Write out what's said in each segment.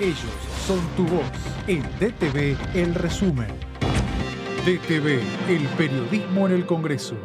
Ellos son tu voz. En DTV, el resumen. DTV, el periodismo en el Congreso.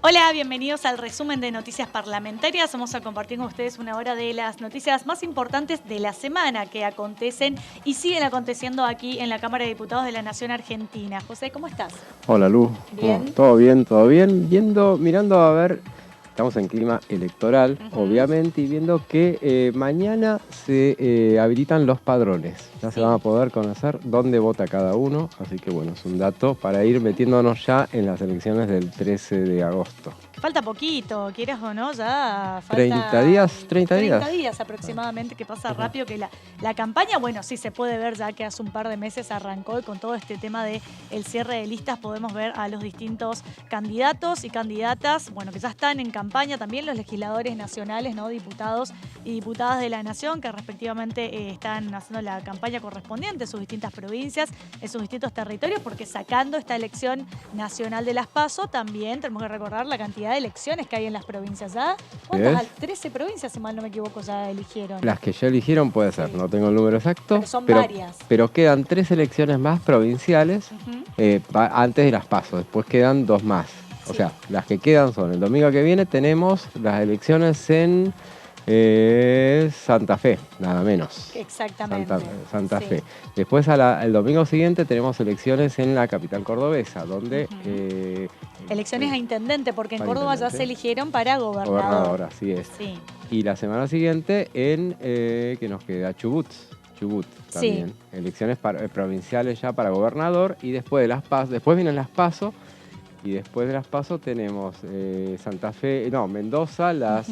Hola, bienvenidos al resumen de noticias parlamentarias. Vamos a compartir con ustedes una hora de las noticias más importantes de la semana que acontecen y siguen aconteciendo aquí en la Cámara de Diputados de la Nación Argentina. José, ¿cómo estás? Hola, Lu. Bien. Todo bien, todo bien. Mirando a ver, estamos en clima electoral, obviamente, y viendo que mañana se habilitan los padrones. Ya se van a poder conocer dónde vota cada uno, así que bueno, es un dato para ir metiéndonos ya en las elecciones del 13 de agosto. Falta poquito, quieras o no, ya falta... 30 días. 30 días aproximadamente, que pasa rápido, que la campaña, bueno, sí se puede ver ya que hace un par de meses arrancó y con todo este tema de el cierre de listas podemos ver a los distintos candidatos y candidatas, bueno, que ya están en campaña, también los legisladores nacionales, ¿no? Diputados y diputadas de la Nación que respectivamente están haciendo la campaña correspondiente en sus distintas provincias, en sus distintos territorios, porque sacando esta elección nacional de las PASO, también tenemos que recordar la cantidad de elecciones que hay en las provincias. ¿Ya? ¿Cuántas? 13 provincias, si mal no me equivoco, ya eligieron. Las que ya eligieron puede ser, no tengo el número exacto. Pero son varias. Pero quedan 3 elecciones más provinciales antes de las PASO, después quedan 2 más. O sea, las que quedan son el domingo que viene tenemos las elecciones en Santa Fe, nada menos. Exactamente. Santa Fe. Después el domingo siguiente tenemos elecciones en la capital cordobesa, donde... elecciones a intendente, porque en Córdoba ya se eligieron para gobernador. Gobernador, así es. Sí. Y la semana siguiente en, que nos queda Chubut también. Sí. Elecciones provinciales ya para gobernador y después de las PASO, después vienen las PASO. Y después de las PASO tenemos Mendoza, las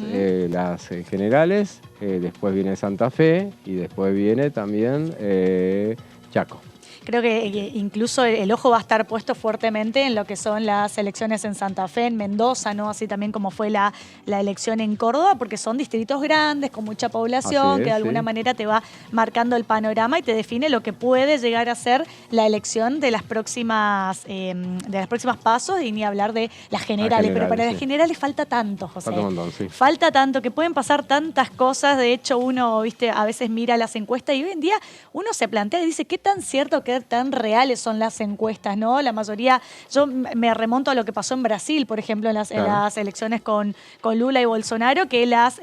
generales, después viene Santa Fe y después viene también Chaco. Creo que incluso el ojo va a estar puesto fuertemente en lo que son las elecciones en Santa Fe, en Mendoza, ¿no? Así también como fue la elección en Córdoba, porque son distritos grandes, con mucha población, que de alguna manera te va marcando el panorama y te define lo que puede llegar a ser la elección de las próximas PASO, y ni hablar de las generales. Pero para las generales falta tanto, José. Falta un montón, sí. Falta tanto, que pueden pasar tantas cosas. De hecho, uno, a veces mira las encuestas y hoy en día uno se plantea y dice, ¿qué tan cierto, qué tan reales son las encuestas, ¿no? La mayoría, yo me remonto a lo que pasó en Brasil, por ejemplo, en las elecciones con Lula y Bolsonaro, que las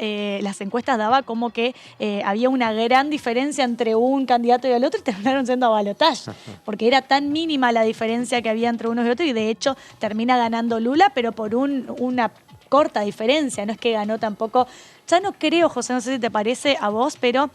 encuestas daban como que había una gran diferencia entre un candidato y el otro y terminaron siendo a balotaje, porque era tan mínima la diferencia que había entre unos y otros, y de hecho termina ganando Lula, pero por una corta diferencia, no es que ganó tampoco. Ya no creo, José, no sé si te parece a vos, pero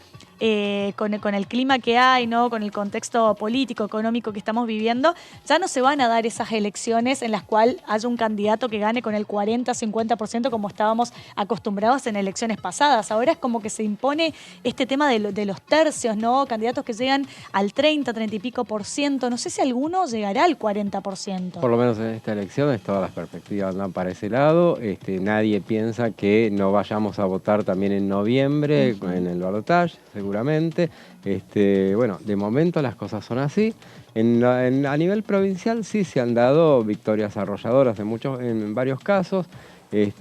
con el clima que hay, ¿no? Con el contexto político, económico que estamos viviendo, ya no se van a dar esas elecciones en las cuales haya un candidato que gane con el 40-50% como estábamos acostumbrados en elecciones pasadas. Ahora es como que se impone este tema de los tercios, ¿no? Candidatos que llegan al 30 y pico por ciento. No sé si alguno llegará al 40%. Por lo menos en esta elección todas las perspectivas van para ese lado. Nadie piensa que no vayamos a votar también en noviembre en el balotaje, seguramente. Bueno, de momento las cosas son así. A nivel provincial sí se han dado victorias arrolladoras en varios casos. Las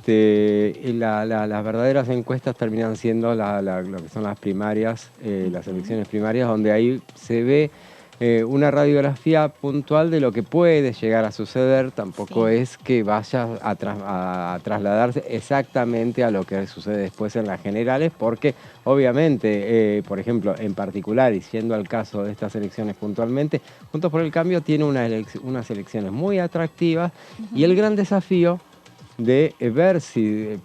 verdaderas encuestas terminan siendo lo que son las primarias, las elecciones primarias, donde ahí se ve una radiografía puntual de lo que puede llegar a suceder. Tampoco es que vaya a trasladarse exactamente a lo que sucede después en las generales, porque obviamente, por ejemplo, en particular, y siendo el caso de estas elecciones puntualmente, Juntos por el Cambio tiene unas elecciones muy atractivas y el gran desafío de ver si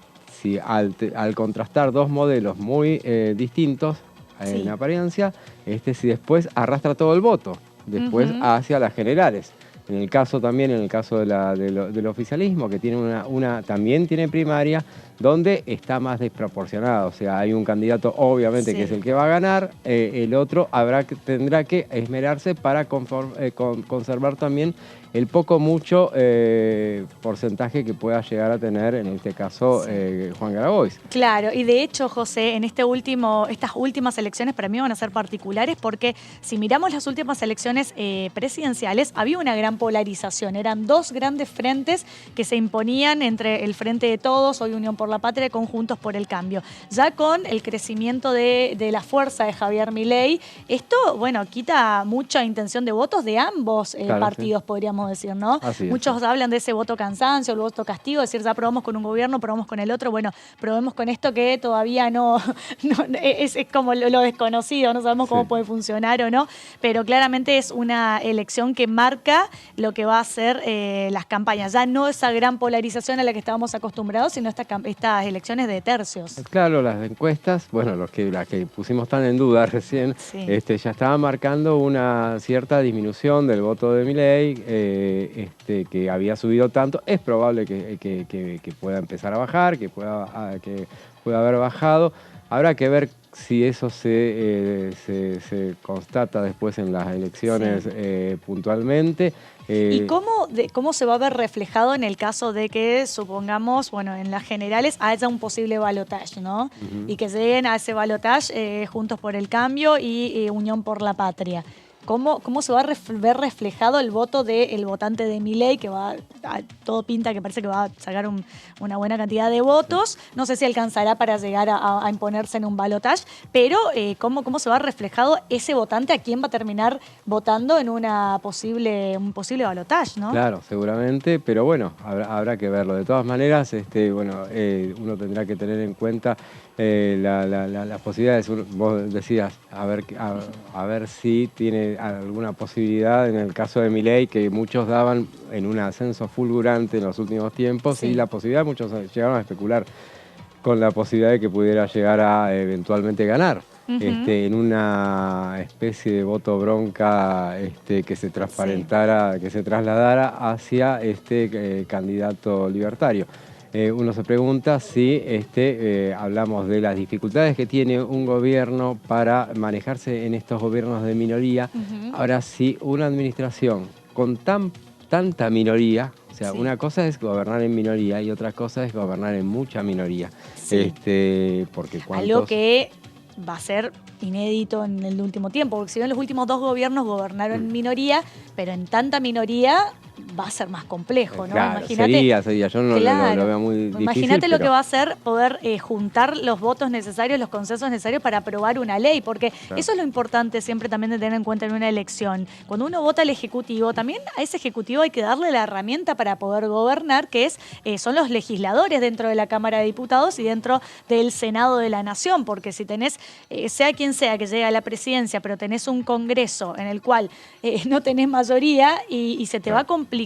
al contrastar dos modelos muy distintos en apariencia, si después arrastra todo el voto, después hacia las generales. En el caso del oficialismo, que tiene también tiene primaria, donde está más desproporcionado. O sea, hay un candidato, obviamente, que es el que va a ganar, el otro tendrá que esmerarse para conservar también el poco mucho porcentaje que pueda llegar a tener, en este caso, Juan Grabois. Claro, y de hecho, José, en estas últimas elecciones para mí van a ser particulares porque si miramos las últimas elecciones presidenciales, había una gran polarización. Eran dos grandes frentes que se imponían entre el Frente de Todos, hoy Unión por la Patria, con Juntos por el Cambio. Ya con el crecimiento de la fuerza de Javier Milei, esto, bueno, quita mucha intención de votos de ambos partidos, podríamos decir, ¿no? Muchos hablan de ese voto cansancio, el voto castigo, decir, ya probamos con un gobierno, probamos con el otro, bueno, probemos con esto que todavía no es como lo desconocido, no sabemos cómo puede funcionar o no, pero claramente es una elección que marca lo que va a ser las campañas, ya no esa gran polarización a la que estábamos acostumbrados, sino estas elecciones de tercios. Claro, las encuestas, bueno, las que pusimos tan en duda recién, ya estaban marcando una cierta disminución del voto de Milei, que había subido tanto. Es probable que pueda empezar a bajar, que pueda haber bajado. Habrá que ver si eso se constata después en las elecciones puntualmente. ¿Y cómo se va a ver reflejado en el caso de que, supongamos, bueno, en las generales haya un posible balotaje, ¿no? Y que lleguen a ese balotaje Juntos por el Cambio y Unión por la Patria? ¿Cómo se va a ver reflejado el voto del votante de Milei, que todo pinta que parece que va a sacar una buena cantidad de votos? No sé si alcanzará para llegar a imponerse en un balotaje, pero ¿cómo se va reflejado ese votante? ¿A quién va a terminar votando en un posible balotaje, ¿no? Claro, seguramente, pero bueno, habrá que verlo. De todas maneras, uno tendrá que tener en cuenta las posibilidades. Vos decías, a ver si tiene alguna posibilidad en el caso de Milei, que muchos daban en un ascenso fulgurante en los últimos tiempos, y la posibilidad, muchos llegaron a especular con la posibilidad de que pudiera llegar a eventualmente ganar. En una especie de voto bronca que se transparentara, que se trasladara hacia este candidato libertario. Uno se pregunta si hablamos de las dificultades que tiene un gobierno para manejarse en estos gobiernos de minoría. Ahora, si una administración con tanta minoría, o sea, una cosa es gobernar en minoría y otra cosa es gobernar en mucha minoría. Porque algo que va a ser inédito en el último tiempo, porque si bien los últimos dos gobiernos gobernaron en minoría, pero en tanta minoría va a ser más complejo, ¿no? Claro, sería, yo no lo veo muy difícil. Imagínate lo que va a ser poder juntar los votos necesarios, los consensos necesarios para aprobar una ley, porque eso es lo importante siempre también de tener en cuenta en una elección. Cuando uno vota al Ejecutivo, también a ese Ejecutivo hay que darle la herramienta para poder gobernar, que son los legisladores dentro de la Cámara de Diputados y dentro del Senado de la Nación, porque si tenés, sea quien sea que llegue a la presidencia, pero tenés un Congreso en el cual no tenés mayoría y se te va a complicar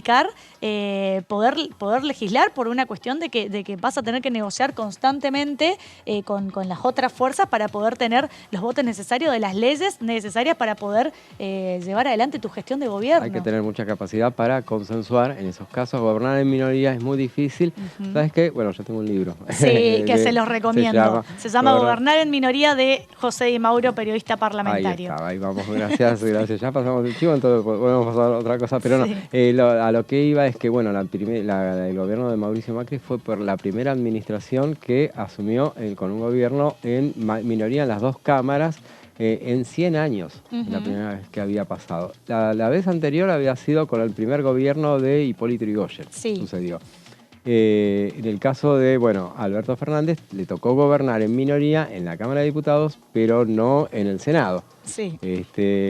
poder legislar por una cuestión de que vas a tener que negociar constantemente con las otras fuerzas para poder tener los votos necesarios de las leyes necesarias para poder llevar adelante tu gestión de gobierno. Hay que tener mucha capacidad para consensuar. En esos casos, gobernar en minoría es muy difícil. ¿Sabes qué? Bueno, yo tengo un libro. Sí, que se los recomiendo. Se llama Gobernar en minoría, de José Di Mauro, periodista parlamentario. Ahí está, ahí vamos. Gracias. Ya pasamos el chivo, entonces podemos pasar a otra cosa. Pero no, a lo que iba es que, bueno, el gobierno de Mauricio Macri fue por la primera administración que asumió con un gobierno en minoría en las dos cámaras en 100 años, la primera vez que había pasado. La vez anterior había sido con el primer gobierno de Hipólito Yrigoyen, sucedió. En el caso de, Alberto Fernández, le tocó gobernar en minoría en la Cámara de Diputados, pero no en el Senado.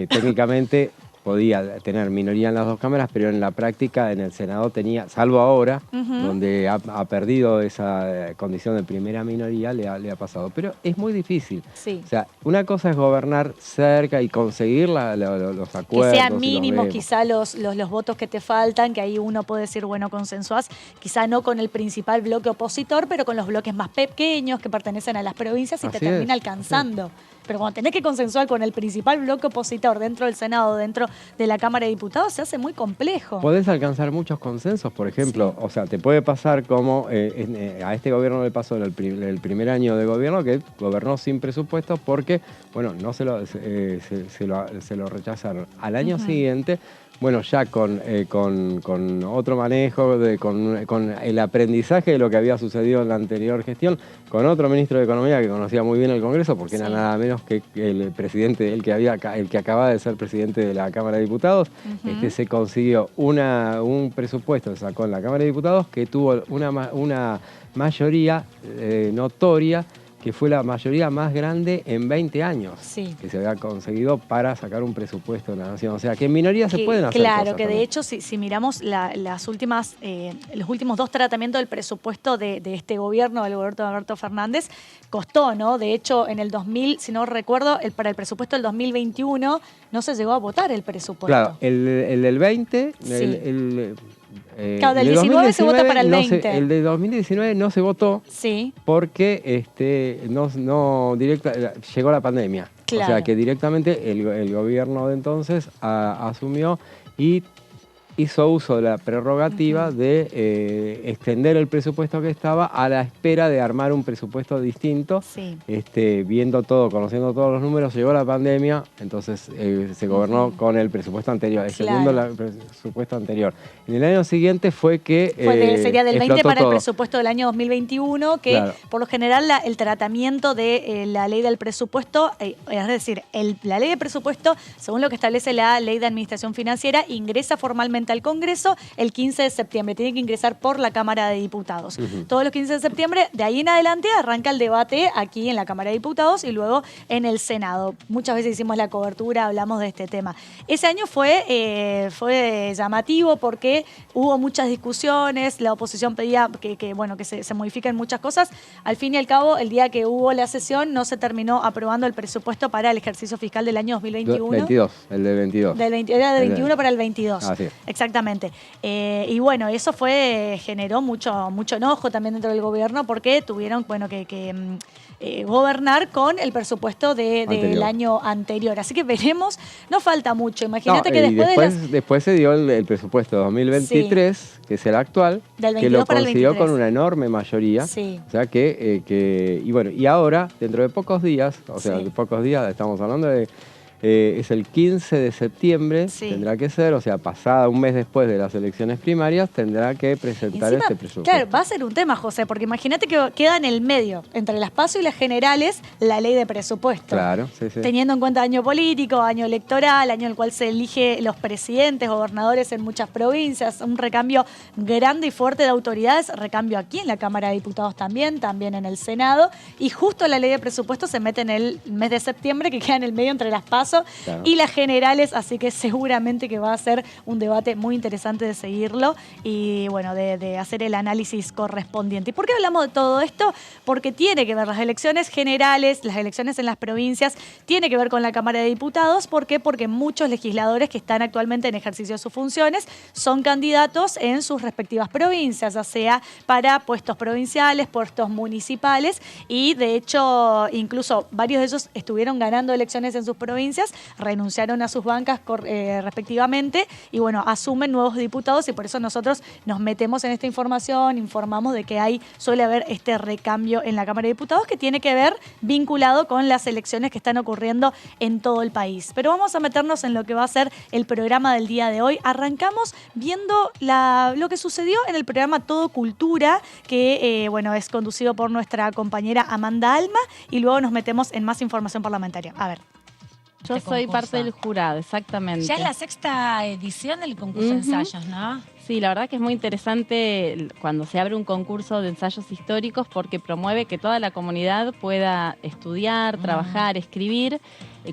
Técnicamente podía tener minoría en las dos cámaras, pero en la práctica en el Senado tenía, salvo ahora, donde ha perdido esa condición de primera minoría, le ha pasado. Pero es muy difícil. O sea, una cosa es gobernar cerca y conseguir los acuerdos. Que sean mínimos quizá los votos que te faltan, que ahí uno puede decir, bueno, consensuás, quizá no con el principal bloque opositor, pero con los bloques más pequeños que pertenecen a las provincias y te termina alcanzando. Pero cuando tenés que consensuar con el principal bloque opositor dentro del Senado, dentro de la Cámara de Diputados, se hace muy complejo. Podés alcanzar muchos consensos, por ejemplo, o sea, te puede pasar como a este gobierno le pasó en el primer año de gobierno, que gobernó sin presupuesto porque, no se lo rechazaron. Al año siguiente bueno, ya con otro manejo, con el aprendizaje de lo que había sucedido en la anterior gestión, con otro ministro de Economía que conocía muy bien el Congreso, porque era nada menos que el presidente, el que acababa de ser presidente de la Cámara de Diputados. Se consiguió un presupuesto, se sacó en la Cámara de Diputados, que tuvo una mayoría notoria, que fue la mayoría más grande en 20 años que se había conseguido para sacar un presupuesto de la Nación. O sea, que en minoría se pueden hacer Claro, cosas que también. de hecho, si miramos los últimos 2 tratamientos del presupuesto de este gobierno, del gobierno de Alberto Fernández, costó, ¿no? De hecho, en el 2000, si no recuerdo, para el presupuesto del 2021 no se llegó a votar el presupuesto. Claro, el del 20, claro, del 19 se vota para el 20. El de 2019 no se votó porque llegó la pandemia. Claro. O sea que directamente el gobierno de entonces asumió y hizo uso de la prerrogativa de extender el presupuesto que estaba a la espera de armar un presupuesto distinto. Viendo todo, conociendo todos los números, llegó la pandemia, entonces se gobernó con el presupuesto anterior, extendiendo el presupuesto anterior. En el año siguiente fue que sería del 20 para todo. el presupuesto del año 2021, que por lo general el tratamiento de la ley del presupuesto, es decir, la ley de presupuesto, según lo que establece la ley de administración financiera, ingresa formalmente al Congreso el 15 de septiembre. Tiene que ingresar por la Cámara de Diputados. Todos los 15 de septiembre, de ahí en adelante, arranca el debate aquí en la Cámara de Diputados y luego en el Senado. Muchas veces hicimos la cobertura, hablamos de este tema. Ese año fue llamativo porque hubo muchas discusiones, la oposición pedía que se modifiquen muchas cosas. Al fin y al cabo, el día que hubo la sesión, no se terminó aprobando el presupuesto para el ejercicio fiscal del año 2021. 22, el del 22. Era del 21 para el 22. Ah, sí. Exactamente. Y bueno, eso generó mucho enojo también dentro del gobierno porque tuvieron que gobernar con el presupuesto del año anterior. Así que veremos, no falta mucho. Imagínate que después se dio el presupuesto de 2023, que es el actual, que lo consiguió con una enorme mayoría. O sea y ahora, dentro de pocos días, estamos hablando de es el 15 de septiembre, tendrá que ser, o sea, pasada un mes después de las elecciones primarias, tendrá que presentar este presupuesto. Claro, va a ser un tema, José, porque imagínate que queda en el medio, entre las PASO y las generales, la ley de presupuesto. Claro, Teniendo en cuenta año político, año electoral, año en el cual se elige los presidentes, gobernadores en muchas provincias, un recambio grande y fuerte de autoridades, recambio aquí en la Cámara de Diputados también en el Senado, y justo la ley de presupuesto se mete en el mes de septiembre, que queda en el medio entre las PASO y las generales, así que seguramente que va a ser un debate muy interesante de seguirlo y bueno, de hacer el análisis correspondiente. ¿Y por qué hablamos de todo esto? Porque tiene que ver las elecciones generales, las elecciones en las provincias, tiene que ver con la Cámara de Diputados. ¿Por qué? Porque muchos legisladores que están actualmente en ejercicio de sus funciones son candidatos en sus respectivas provincias, ya sea para puestos provinciales, puestos municipales, y de hecho incluso varios de ellos estuvieron ganando elecciones en sus provincias, renunciaron a sus bancas respectivamente y bueno, asumen nuevos diputados, y por eso nosotros nos metemos en esta información, informamos de que suele haber este recambio en la Cámara de Diputados que tiene que ver vinculado con las elecciones que están ocurriendo en todo el país. Pero vamos a meternos en lo que va a ser el programa del día de hoy. Arrancamos viendo lo que sucedió en el programa Todo Cultura, que es conducido por nuestra compañera Amanda Alma, y luego nos metemos en más información parlamentaria. A ver. Yo soy parte del jurado, exactamente. Ya es la 6ª edición del concurso de ensayos, ¿no? Sí, la verdad que es muy interesante cuando se abre un concurso de ensayos históricos porque promueve que toda la comunidad pueda estudiar, trabajar, escribir,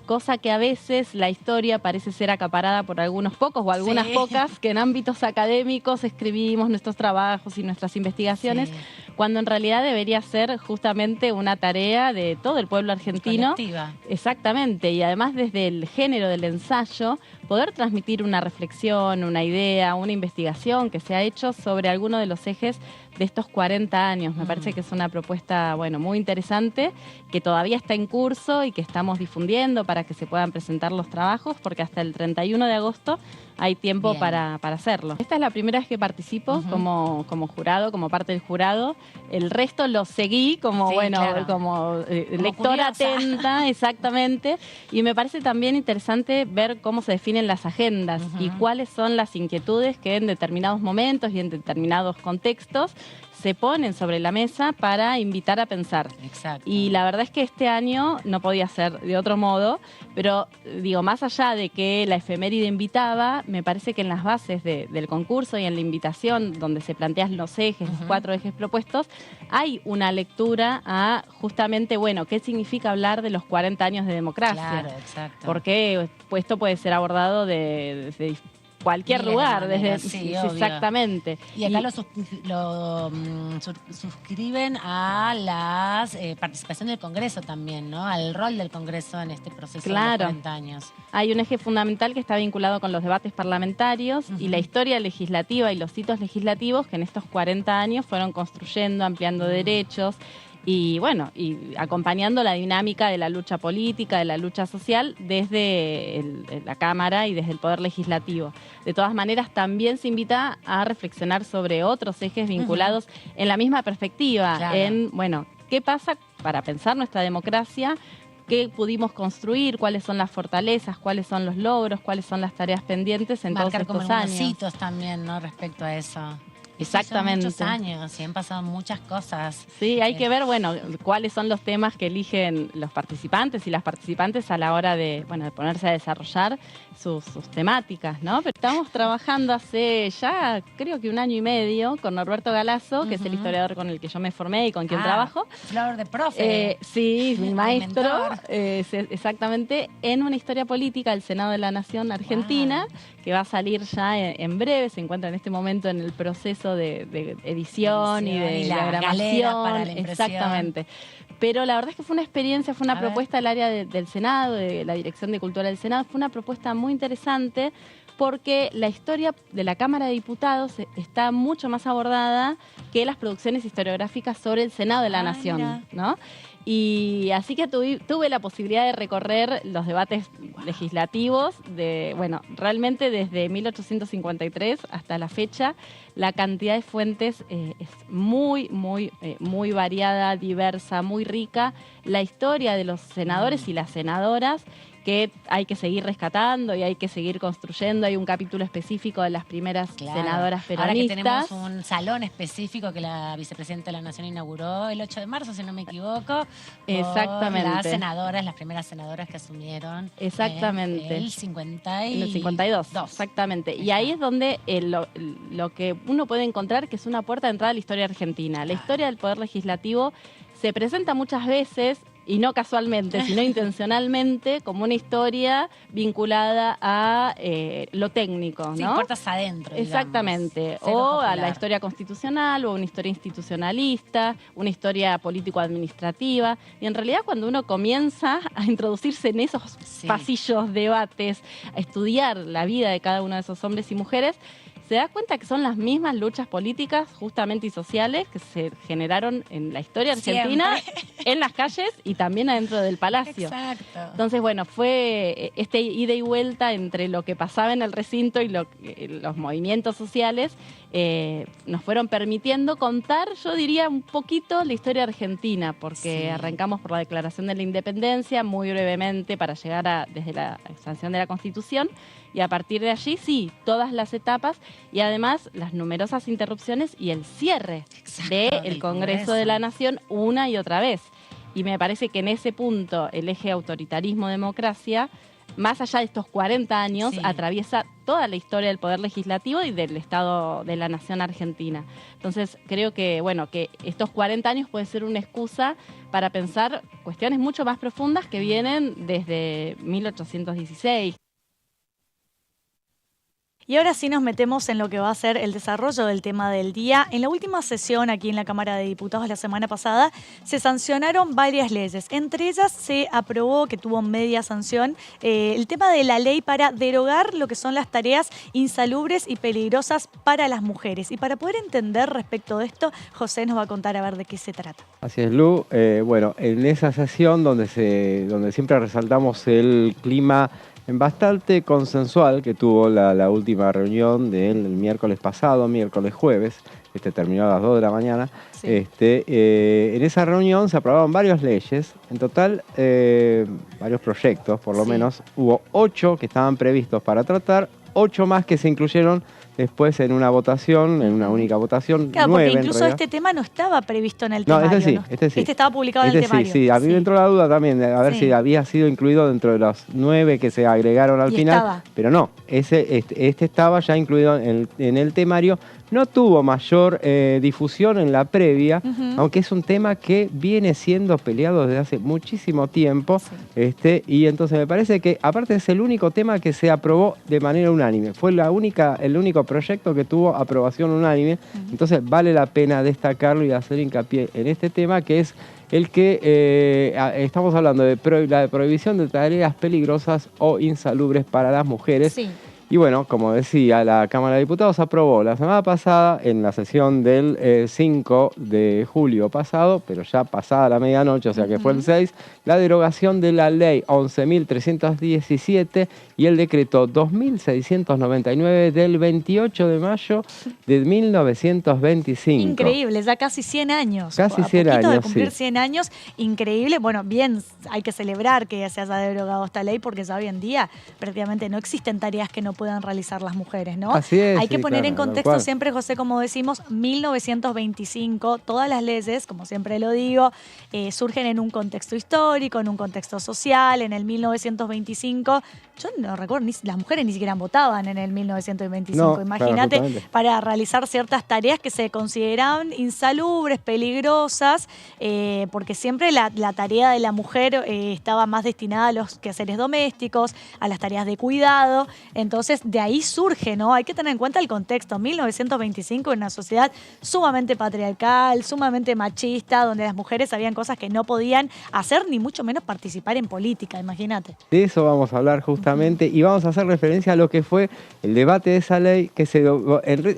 cosa que a veces la historia parece ser acaparada por algunos pocos o algunas pocas que en ámbitos académicos escribimos nuestros trabajos y nuestras investigaciones, cuando en realidad debería ser justamente una tarea de todo el pueblo argentino. Colectiva. Exactamente, y además desde el género del ensayo, poder transmitir una reflexión, una idea, una investigación que se ha hecho sobre alguno de los ejes de estos 40 años. Me parece que es una propuesta, muy interesante, que todavía está en curso y que estamos difundiendo para que se puedan presentar los trabajos, porque hasta el 31 de agosto hay tiempo Bien. para hacerlo. Esta es la primera vez que participo como jurado, como parte del jurado. El resto lo seguí como, Sí, bueno, claro. como Como lectora curiosa. atenta, exactamente. Y me parece también interesante ver cómo se definen las agendas y cuáles son las inquietudes que en determinados momentos y en determinados contextos se ponen sobre la mesa para invitar a pensar. Exacto. Y la verdad es que este año no podía ser de otro modo, pero digo, más allá de que la efeméride invitaba, me parece que en las bases del concurso y en la invitación donde se plantean los ejes, los 4 ejes propuestos, hay una lectura a justamente, bueno, qué significa hablar de los 40 años de democracia. Claro, exacto. Porque pues, esto puede ser abordado desde cualquier Miles de lugar, maneras, desde sí, obvio. exactamente. Y acá suscriben a la participación del Congreso también, ¿no? Al rol del Congreso en este proceso de los Claro. 40 años. Hay un eje fundamental que está vinculado con los debates parlamentarios y la historia legislativa y los hitos legislativos que en estos 40 años fueron construyendo, ampliando derechos y bueno, y acompañando la dinámica de la lucha política, de la lucha social desde la Cámara y desde el Poder Legislativo. De todas maneras, también se invita a reflexionar sobre otros ejes vinculados en la misma perspectiva, Claro. en, bueno, ¿qué pasa para pensar nuestra democracia? ¿Qué pudimos construir? ¿Cuáles son las fortalezas? ¿Cuáles son los logros? ¿Cuáles son las tareas pendientes en Marcar todos como estos algunos años? hitos también, ¿no? Respecto a eso. Exactamente. Son muchos años y han pasado muchas cosas. Sí, hay que ver, bueno, cuáles son los temas que eligen los participantes y las participantes a la hora de, bueno, de ponerse a desarrollar sus temáticas, ¿no? Pero estamos trabajando hace ya, creo que 1 año y medio, con Norberto Galazo, que es el historiador con el que yo me formé y con quien trabajo. Flor de profe. Sí, mi El maestro, mentor. exactamente, en una historia política del Senado de la Nación Argentina, que va a salir ya en breve, se encuentra en este momento en el proceso de edición y de y la galera diagramación. para la impresión. Exactamente. Pero la verdad es que fue una experiencia, fue una A ver. propuesta del área del Senado, de la Dirección de Cultura del Senado, fue una propuesta muy interesante porque la historia de la Cámara de Diputados está mucho más abordada que las producciones historiográficas sobre el Senado de la Nación, mira. ¿no? Y así que tuve la posibilidad de recorrer los debates legislativos de, bueno, realmente desde 1853 hasta la fecha, la cantidad de fuentes es muy variada, diversa, muy rica. La historia de los senadores y las senadoras que hay que seguir rescatando y hay que seguir construyendo. Hay un capítulo específico de las primeras Claro. senadoras peronistas. Ahora que tenemos un salón específico que la vicepresidenta de la Nación inauguró el 8 de marzo, si no me equivoco. con Exactamente. Las senadoras, las primeras senadoras que asumieron. Exactamente. El 50 En el 52, exactamente. Y ahí es donde lo que uno puede encontrar que es una puerta de entrada a la historia argentina. La historia del Poder Legislativo se presenta muchas veces, y no casualmente, sino intencionalmente, como una historia vinculada a lo técnico, Sí, ¿no? puertas adentro. digamos. Exactamente. Cero O a popular. la historia constitucional, o una historia institucionalista, una historia político-administrativa. Y en realidad cuando uno comienza a introducirse en esos Sí. pasillos, debates, a estudiar la vida de cada uno de esos hombres y mujeres, se da cuenta que son las mismas luchas políticas justamente y sociales que se generaron en la historia argentina, en las calles y también adentro del palacio. Exacto. Entonces, bueno, fue este ida y vuelta entre lo que pasaba en el recinto y los movimientos sociales, nos fueron permitiendo contar, yo diría, un poquito la historia argentina, porque Sí. arrancamos por la Declaración de la Independencia, muy brevemente, para llegar desde la sanción de la Constitución, y a partir de allí, sí, todas las etapas, y además las numerosas interrupciones y el cierre Exacto, del del Congreso de la Nación una y otra vez. Y me parece que en ese punto el eje autoritarismo-democracia, más allá de estos 40 años, Sí. atraviesa toda la historia del Poder Legislativo y del Estado de la Nación Argentina. Entonces, creo que, bueno, que estos 40 años puede ser una excusa para pensar cuestiones mucho más profundas que vienen desde 1816. Y ahora sí nos metemos en lo que va a ser el desarrollo del tema del día. En la última sesión aquí en la Cámara de Diputados la semana pasada se sancionaron varias leyes. Entre ellas se aprobó, que tuvo media sanción, el tema de la ley para derogar lo que son las tareas insalubres y peligrosas para las mujeres. Y para poder entender respecto de esto, José nos va a contar a ver de qué se trata. Así es, Lu. Bueno, en esa sesión donde siempre resaltamos el clima bastante consensual que tuvo la última reunión del miércoles pasado, miércoles-jueves, terminó a las 2 de la mañana. Sí. En esa reunión se aprobaron varias leyes, en total varios proyectos, por lo Sí. menos. Hubo 8 que estaban previstos para tratar, 8 más que se incluyeron después en una votación, en una única votación. Claro, 9 porque en incluso realidad. este tema no estaba previsto en el No, temario. este sí, ¿no? este sí. Este estaba publicado en el temario. Sí, a mí me entró la duda también, de a ver Sí. si había sido incluido dentro de los 9 que se agregaron al Y final. estaba. Pero no, este estaba ya incluido en el temario. No tuvo mayor difusión en la previa, Ujú. aunque es un tema que viene siendo peleado desde hace muchísimo tiempo. Sí. Y entonces me parece que, aparte, es el único tema que se aprobó de manera unánime. Fue el único proyecto que tuvo aprobación unánime. Entonces vale la pena destacarlo y hacer hincapié en este tema, que es el que estamos hablando de la prohibición de tareas peligrosas o insalubres para las mujeres. Sí. Y bueno, como decía, la Cámara de Diputados aprobó la semana pasada, en la sesión del 5 de julio pasado, pero ya pasada la medianoche, o sea que fue el 6, la derogación de la ley 11.317 y el decreto 2.699 del 28 de mayo de 1925. Increíble, ya casi 100 años. Casi A 100 poquito de años, cumplir sí. 100 años, increíble. Bueno, bien, hay que celebrar que se haya derogado esta ley porque ya hoy en día prácticamente no existen tareas que no puedan realizar las mujeres, ¿no? Así es, Hay que sí, poner claro, en tal contexto cual. siempre, José, como decimos, 1925, todas las leyes, como siempre lo digo, surgen en un contexto histórico, en un contexto social. En el 1925, yo no recuerdo, las mujeres ni siquiera votaban en el 1925. No, claro, Imagínate, justamente. para realizar ciertas tareas que se consideraban insalubres, peligrosas, porque siempre la tarea de la mujer estaba más destinada a los quehaceres domésticos, a las tareas de cuidado. Entonces, de ahí surge, ¿no? Hay que tener en cuenta el contexto. 1925, en una sociedad sumamente patriarcal, sumamente machista, donde las mujeres sabían cosas que no podían hacer, ni mucho menos participar en política, imagínate. De eso vamos a hablar justamente y vamos a hacer referencia a lo que fue el debate de esa ley que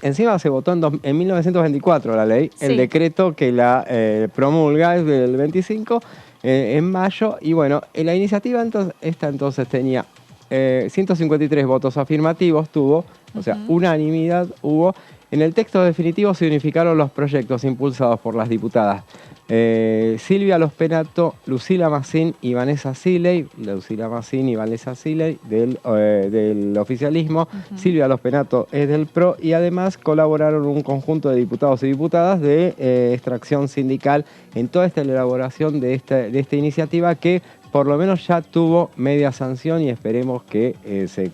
encima se votó en 1924 la ley, Sí. el decreto que la promulga es del 25 en mayo y bueno, la iniciativa entonces tenía 153 votos afirmativos tuvo, o sea, unanimidad hubo. En el texto definitivo se unificaron los proyectos impulsados por las diputadas Silvia Lospenato, Lucila Massín y Vanessa Siley, Lucila Massín y Vanessa Siley del oficialismo, Silvia Lospenato es del PRO y además colaboraron un conjunto de diputados y diputadas de extracción sindical en toda esta elaboración de esta iniciativa que por lo menos ya tuvo media sanción y esperemos que se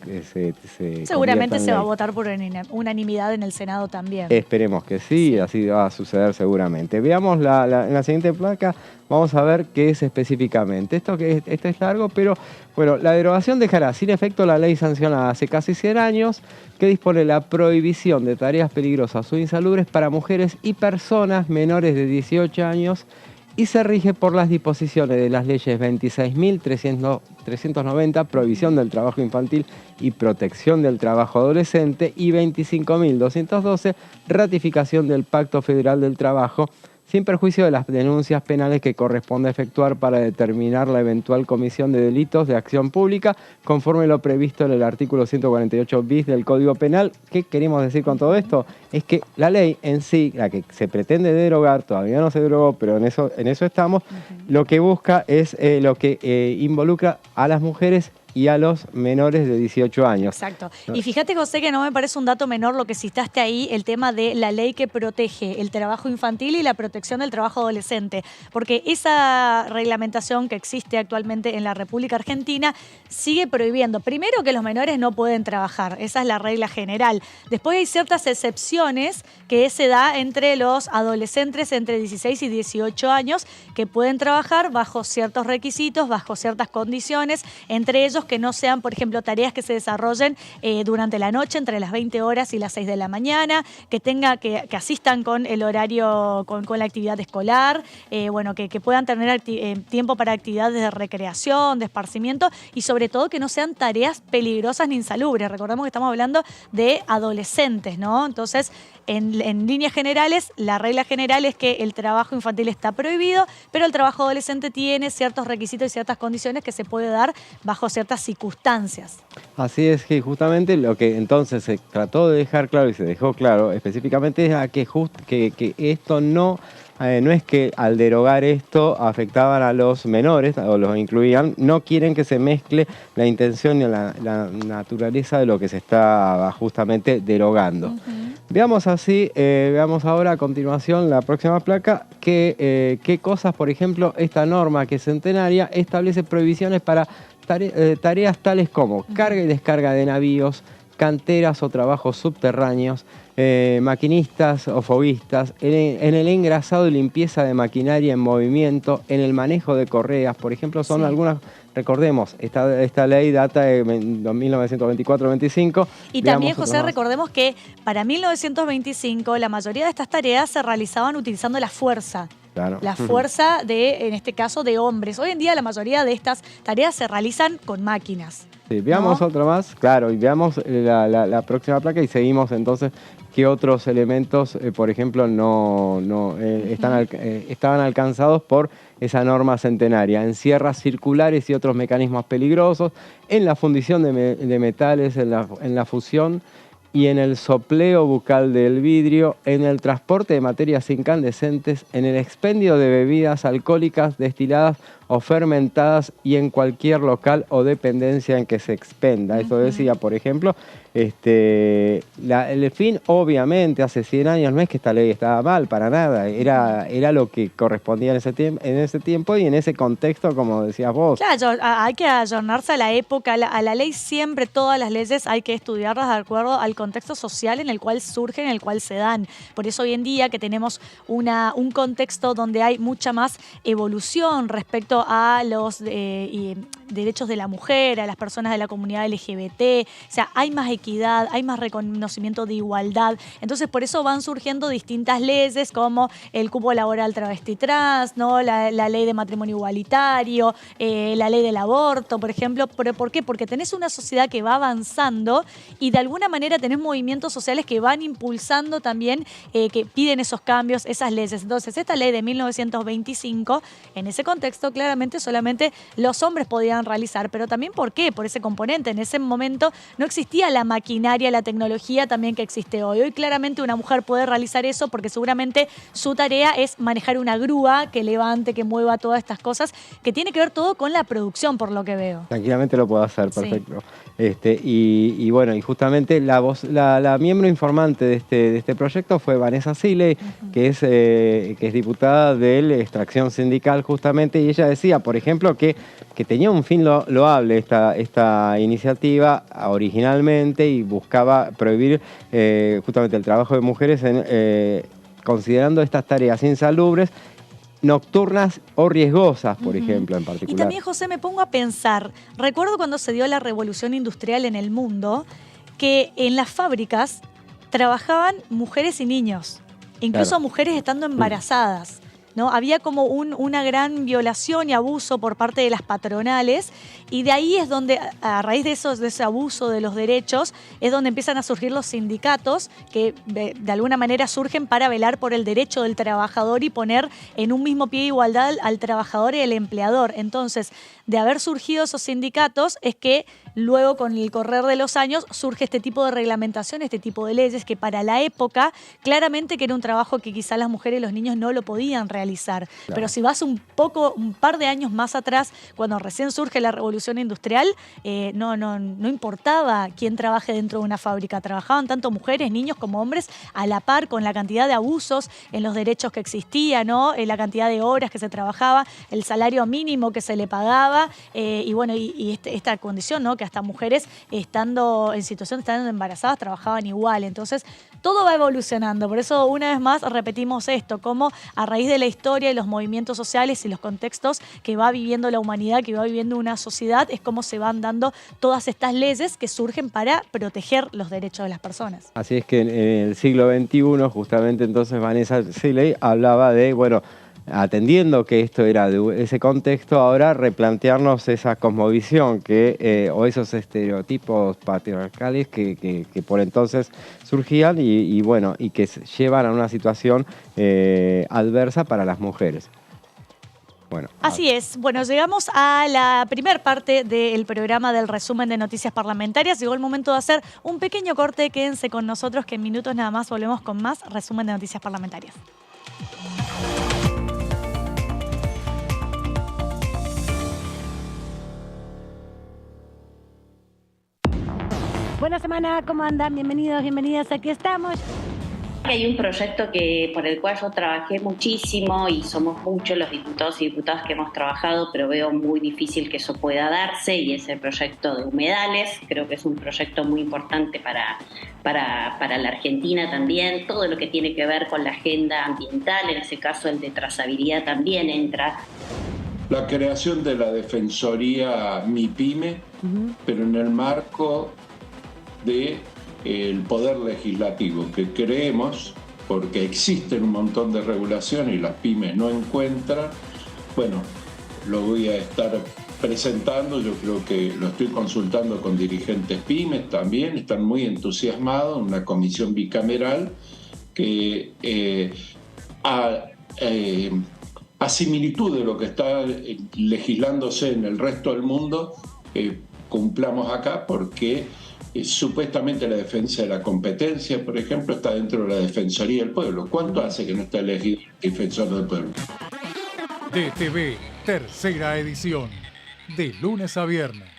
Seguramente convierta en se va a ley. votar por unanimidad en el Senado también. Esperemos que sí, así va a suceder seguramente. Veamos en la siguiente placa, vamos a ver qué es específicamente. Esto es largo, pero bueno, la derogación dejará sin efecto la ley sancionada hace casi 100 años que dispone la prohibición de tareas peligrosas o insalubres para mujeres y personas menores de 18 años y se rige por las disposiciones de las leyes 26.390, prohibición del trabajo infantil y protección del trabajo adolescente, y 25.212, ratificación del Pacto Federal del Trabajo, sin perjuicio de las denuncias penales que corresponde efectuar para determinar la eventual comisión de delitos de acción pública, conforme lo previsto en el artículo 148 bis del Código Penal. ¿Qué queremos decir con todo esto? Es que la ley en sí, la que se pretende derogar, todavía no se derogó, pero en eso estamos, lo que busca es lo que involucra a las mujeres y a los menores de 18 años. Exacto. Y fíjate, José, que no me parece un dato menor lo que citaste ahí, el tema de la ley que protege el trabajo infantil y la protección del trabajo adolescente, porque esa reglamentación que existe actualmente en la República Argentina sigue prohibiendo, primero, que los menores no pueden trabajar, esa es la regla general. Después hay ciertas excepciones que se da entre los adolescentes entre 16 y 18 años que pueden trabajar bajo ciertos requisitos, bajo ciertas condiciones, entre ellos que no sean, por ejemplo, tareas que se desarrollen durante la noche, entre las 20 horas y las 6 de la mañana, que asistan con el horario, con la actividad escolar, bueno, que puedan tener tiempo para actividades de recreación, de esparcimiento y sobre todo que no sean tareas peligrosas ni insalubres. Recordemos que estamos hablando de adolescentes, ¿no? Entonces, en líneas generales, la regla general es que el trabajo infantil está prohibido, pero el trabajo adolescente tiene ciertos requisitos y ciertas condiciones que se puede dar bajo ciertas esas circunstancias. Así es que justamente lo que entonces se trató de dejar claro y se dejó claro específicamente es a que esto no es que al derogar esto afectaban a los menores o los incluían, no quieren que se mezcle la intención y la naturaleza de lo que se está justamente derogando. Veamos ahora a continuación la próxima placa, qué cosas, por ejemplo, esta norma que es centenaria establece prohibiciones para tareas tales como carga y descarga de navíos, canteras o trabajos subterráneos, maquinistas o foguistas, en el engrasado y limpieza de maquinaria en movimiento, en el manejo de correas, por ejemplo, son algunas, recordemos, esta ley data de 1924-25. Y también, José, recordemos que para 1925 la mayoría de estas tareas se realizaban utilizando la fuerza. Claro. La fuerza en este caso, de hombres. Hoy en día la mayoría de estas tareas se realizan con máquinas. Sí, veamos otra más, claro, y veamos la próxima placa y seguimos entonces qué otros elementos, por ejemplo, estaban alcanzados por esa norma centenaria, en sierras circulares y otros mecanismos peligrosos, en la fundición de metales, en la fusión y en el sopleo bucal del vidrio, en el transporte de materias incandescentes, en el expendio de bebidas alcohólicas destiladas o fermentadas y en cualquier local o dependencia en que se expenda. Eso decía, por ejemplo, el fin, obviamente, hace 100 años no es que esta ley estaba mal, para nada, era lo que correspondía en ese tiempo y en ese contexto, como decías vos. Claro, hay que ayornarse a la época, a la ley siempre, todas las leyes hay que estudiarlas de acuerdo al contexto social en el cual surgen, en el cual se dan. Por eso hoy en día que tenemos un contexto donde hay mucha más evolución respecto a los derechos de la mujer, a las personas de la comunidad LGBT, o sea, hay más equidad, hay más reconocimiento de igualdad. Entonces, por eso van surgiendo distintas leyes como el cupo laboral travesti trans, ¿no? La ley de matrimonio igualitario, la ley del aborto, por ejemplo. ¿Por qué? Porque tenés una sociedad que va avanzando y de alguna manera tenés movimientos sociales que van impulsando también, que piden esos cambios, esas leyes. Entonces, esta ley de 1925, en ese contexto, claramente solamente los hombres podían realizar, pero también ¿por qué? Por ese componente. En ese momento no existía la maquinaria, la tecnología también que existe hoy. Hoy claramente una mujer puede realizar eso porque seguramente su tarea es manejar una grúa que levante, que mueva todas estas cosas, que tiene que ver todo con la producción, por lo que veo. Tranquilamente lo puedo hacer, perfecto. Sí. Y bueno, y justamente la miembro informante de este proyecto fue Vanessa Silley, que es diputada de la Extracción Sindical justamente, y ella decía, por ejemplo, que tenía un fin loable esta iniciativa originalmente y buscaba prohibir justamente el trabajo de mujeres considerando estas tareas insalubres, nocturnas o riesgosas, por ejemplo, en particular. Y también, José, me pongo a pensar, recuerdo cuando se dio la revolución industrial en el mundo, que en las fábricas trabajaban mujeres y niños, incluso mujeres estando embarazadas, ¿no? Había como una gran violación y abuso por parte de las patronales, y de ahí es donde, a raíz de ese abuso de los derechos, es donde empiezan a surgir los sindicatos que de alguna manera surgen para velar por el derecho del trabajador y poner en un mismo pie de igualdad al trabajador y al empleador. Entonces, de haber surgido esos sindicatos es que luego, con el correr de los años, surge este tipo de reglamentación, este tipo de leyes que para la época claramente que era un trabajo que quizá las mujeres y los niños no lo podían realizar. Claro. Pero si vas un par de años más atrás, cuando recién surge la revolución industrial, no importaba quién trabaje dentro de una fábrica. Trabajaban tanto mujeres, niños como hombres a la par, con la cantidad de abusos en los derechos que existía, ¿no? La cantidad de horas que se trabajaba, el salario mínimo que se le pagaba, y bueno, esta condición, ¿no? Que hasta mujeres estando en situación de estar embarazadas trabajaban igual. Entonces, todo va evolucionando. Por eso, una vez más, repetimos esto, como a raíz de la historia y los movimientos sociales y los contextos que va viviendo la humanidad, que va viviendo una sociedad, es como se van dando todas estas leyes que surgen para proteger los derechos de las personas. Así es que en el siglo XXI, justamente entonces Vanessa Silley hablaba de, bueno, atendiendo que esto era de ese contexto, ahora replantearnos esa cosmovisión o esos estereotipos patriarcales que por entonces surgían y bueno, y que llevan a una situación adversa para las mujeres. Bueno. Bueno, Así es. Bueno, llegamos a la primera parte del programa del resumen de noticias parlamentarias. Llegó el momento de hacer un pequeño corte. Quédense con nosotros que en minutos nada más volvemos con más resumen de noticias parlamentarias. Buena semana, ¿cómo andan? Bienvenidos, bienvenidas, aquí estamos. Hay un proyecto por el cual yo trabajé muchísimo y somos muchos los diputados y diputadas que hemos trabajado, pero veo muy difícil que eso pueda darse, y es el proyecto de humedales. Creo que es un proyecto muy importante para la Argentina también. Todo lo que tiene que ver con la agenda ambiental, en ese caso el de trazabilidad también entra. La creación de la Defensoría MIPYME, pero en el marco del Poder Legislativo, que creemos, porque existen un montón de regulaciones y las pymes no encuentran, bueno, lo voy a estar presentando. Yo creo que lo estoy consultando con dirigentes pymes también, están muy entusiasmados, una comisión bicameral que a similitud de lo que está legislándose en el resto del mundo, cumplamos acá, porque supuestamente la defensa de la competencia, por ejemplo, está dentro de la Defensoría del Pueblo. ¿Cuánto hace que no está elegido el defensor del pueblo? DTV, tercera edición, de lunes a viernes.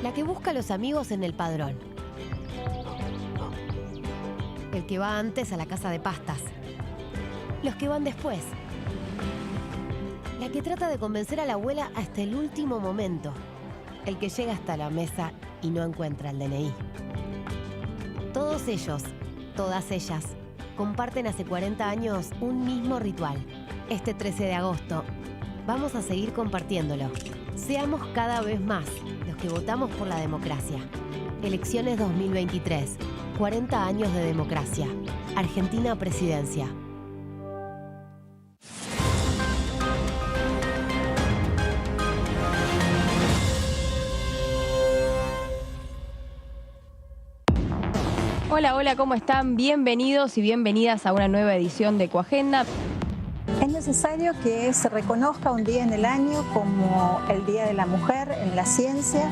La que busca a los amigos en el padrón. El que va antes a la casa de pastas. Los que van después. La que trata de convencer a la abuela hasta el último momento. El que llega hasta la mesa y no encuentra el DNI. Todos ellos, todas ellas, comparten hace 40 años un mismo ritual. Este 13 de agosto, vamos a seguir compartiéndolo. Seamos cada vez más los que votamos por la democracia. Elecciones 2023. 40 años de democracia. Argentina Presidencia. Hola, hola, ¿cómo están? Bienvenidos y bienvenidas a una nueva edición de Coagenda. Es necesario que se reconozca un día en el año como el Día de la Mujer en la ciencia,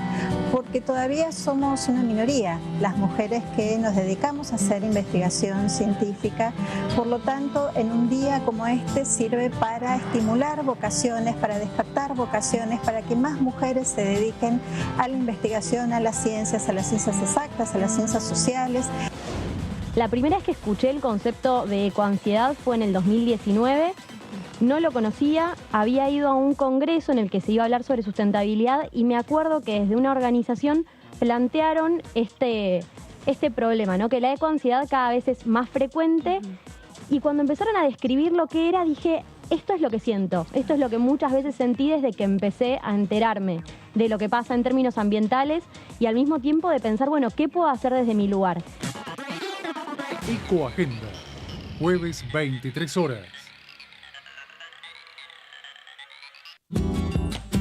porque todavía somos una minoría, las mujeres que nos dedicamos a hacer investigación científica. Por lo tanto, en un día como este sirve para estimular vocaciones, para despertar vocaciones, para que más mujeres se dediquen a la investigación, a las ciencias exactas, a las ciencias sociales. La primera vez que escuché el concepto de ecoansiedad fue en el 2019. No lo conocía, había ido a un congreso en el que se iba a hablar sobre sustentabilidad y me acuerdo que desde una organización plantearon este problema, ¿no? Que la ecoansiedad cada vez es más frecuente, y cuando empezaron a describir lo que era, dije, esto es lo que siento, esto es lo que muchas veces sentí desde que empecé a enterarme de lo que pasa en términos ambientales, y al mismo tiempo de pensar, bueno, ¿qué puedo hacer desde mi lugar? Ecoagenda, jueves 23 horas.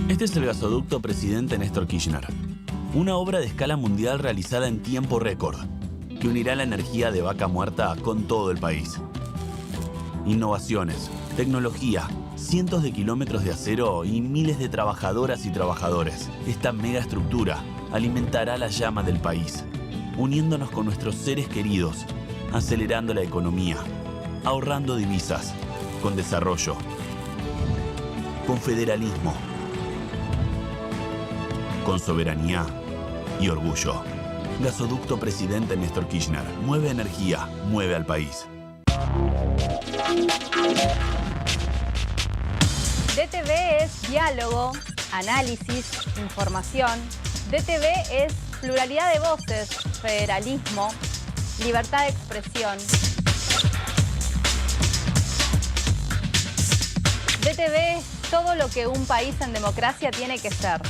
Este es el gasoducto Presidente Néstor Kirchner, una obra de escala mundial realizada en tiempo récord, que unirá la energía de Vaca Muerta con todo el país. Innovaciones, tecnología, cientos de kilómetros de acero y miles de trabajadoras y trabajadores. Esta megaestructura alimentará la llama del país, uniéndonos con nuestros seres queridos, acelerando la economía, ahorrando divisas, con desarrollo, con federalismo, con soberanía y orgullo. Gasoducto Presidente Néstor Kirchner. Mueve energía, mueve al país. DTV es diálogo, análisis, información. DTV es pluralidad de voces, federalismo, libertad de expresión. DTV es todo lo que un país en democracia tiene que ser.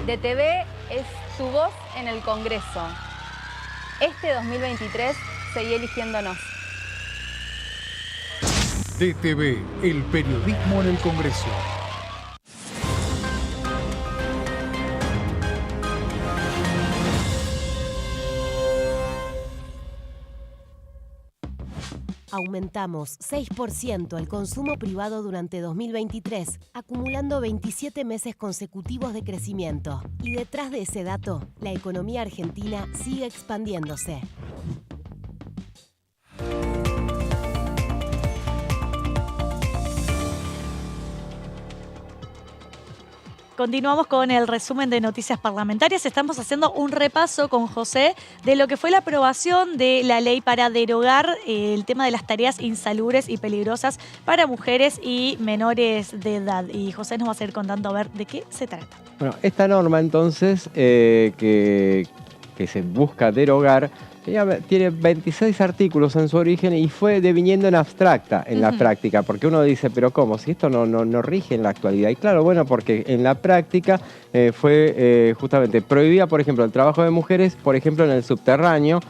DTV es tu voz en el Congreso. Este 2023 seguí eligiéndonos. DTV, el periodismo en el Congreso. Aumentamos 6% el consumo privado durante 2023, acumulando 27 meses consecutivos de crecimiento. Y detrás de ese dato, la economía argentina sigue expandiéndose. Continuamos con el resumen de noticias parlamentarias. Estamos haciendo un repaso con José de lo que fue la aprobación de la ley para derogar el tema de las tareas insalubres y peligrosas para mujeres y menores de edad. Y José nos va a seguir contando a ver de qué se trata. Bueno, esta norma entonces que se busca derogar tiene 26 artículos en su origen y fue deviniendo en abstracta en la práctica, porque uno dice, pero ¿cómo? Si esto no rige en la actualidad. Y claro, bueno, porque en la práctica fue justamente prohibida, por ejemplo, el trabajo de mujeres, por ejemplo, en el subterráneo,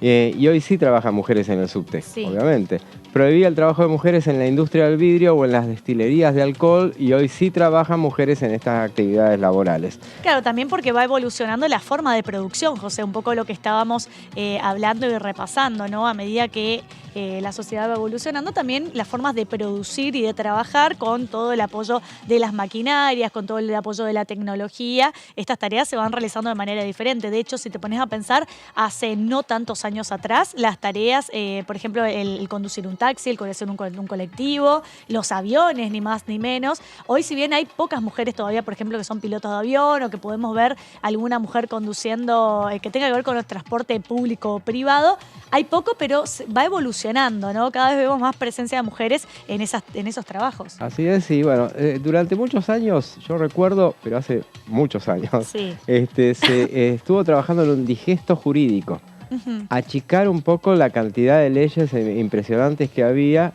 y hoy sí trabajan mujeres en el subte, obviamente. Prohibía el trabajo de mujeres en la industria del vidrio o en las destilerías de alcohol, y hoy sí trabajan mujeres en estas actividades laborales. Claro, también porque va evolucionando la forma de producción, José, un poco lo que estábamos hablando y repasando, ¿no? A medida que la sociedad va evolucionando, también las formas de producir y de trabajar con todo el apoyo de las maquinarias, con todo el apoyo de la tecnología, estas tareas se van realizando de manera diferente. De hecho, si te pones a pensar, hace no tantos años atrás, las tareas, por ejemplo, el conducir un taxi, el conducir un colectivo, los aviones, ni más ni menos. Hoy, si bien hay pocas mujeres todavía, por ejemplo, que son pilotos de avión o que podemos ver alguna mujer conduciendo que tenga que ver con el transporte público o privado, hay poco, pero va evolucionando, ¿no? Cada vez vemos más presencia de mujeres en esos trabajos. Así es, y bueno, durante muchos años, yo recuerdo, pero hace muchos años, se estuvo trabajando en un digesto jurídico. Achicar un poco la cantidad de leyes impresionantes que había.